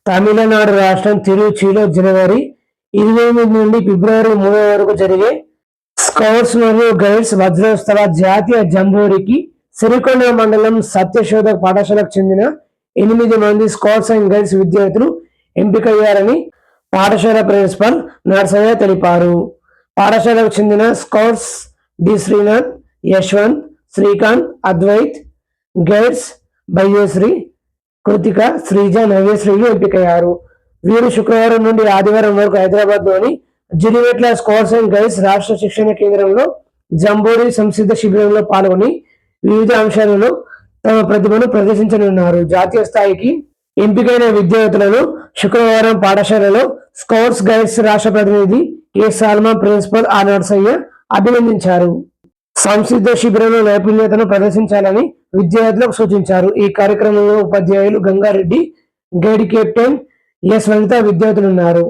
తమిళనాడు రాష్ట్రం తిరుచిలో జనవరి 28 నుండి ఫిబ్రవరి 3 వరకు జరిగే స్కౌట్స్ మరియు గైడ్స్ వజ్రోత్సవ జాతీయ జంబోరికి సిరికొండ మండలం సత్యశోధక పాఠశాలకు చెందిన 8 మంది స్కౌట్స్ అండ్ గైడ్స్ విద్యార్థులు ఎంపికయ్యారని పాఠశాల ప్రిన్సిపల్ నర్సయ్య తెలిపారు. పాఠశాలకు చెందిన scouts D Srinath, Yashwanth, Srikanth, Advaith, guides Bhayyasri, Krithika, Sreeja, నవ్యశ్రీలు ఎంపికయ్యారు. వీరు శుక్రవారం నుండి ఆదివారం వరకు హైదరాబాద్లోని జిరిమెట్ల స్కౌట్స్ అండ్ గైడ్స్ రాష్ట్ర శిక్షణ కేంద్రంలో జంబోరీ సంసిద్ధ శిబిరంలో పాల్గొని వివిధ అంశాలలో తమ ప్రతిభను ప్రదర్శించనున్నారు. జాతీయ స్థాయికి ఎంపికైన విద్యార్థులను శుక్రవారం పాఠశాలలో స్కౌట్స్ గైడ్స్ రాష్ట్ర ప్రతినిధి K Salman, principal R Narsaiah అభినందించారు. సంసిద్ధ శిబిరంలో నైపుణ్యతను ప్రదర్శించాలని విద్యార్థులకు సూచించారు. ఈ కార్యక్రమంలో ఉపాధ్యాయులు గంగారెడ్డి, గైడ్ కెప్టెన్ ఎస్ వనిత విద్యార్థులున్నారు.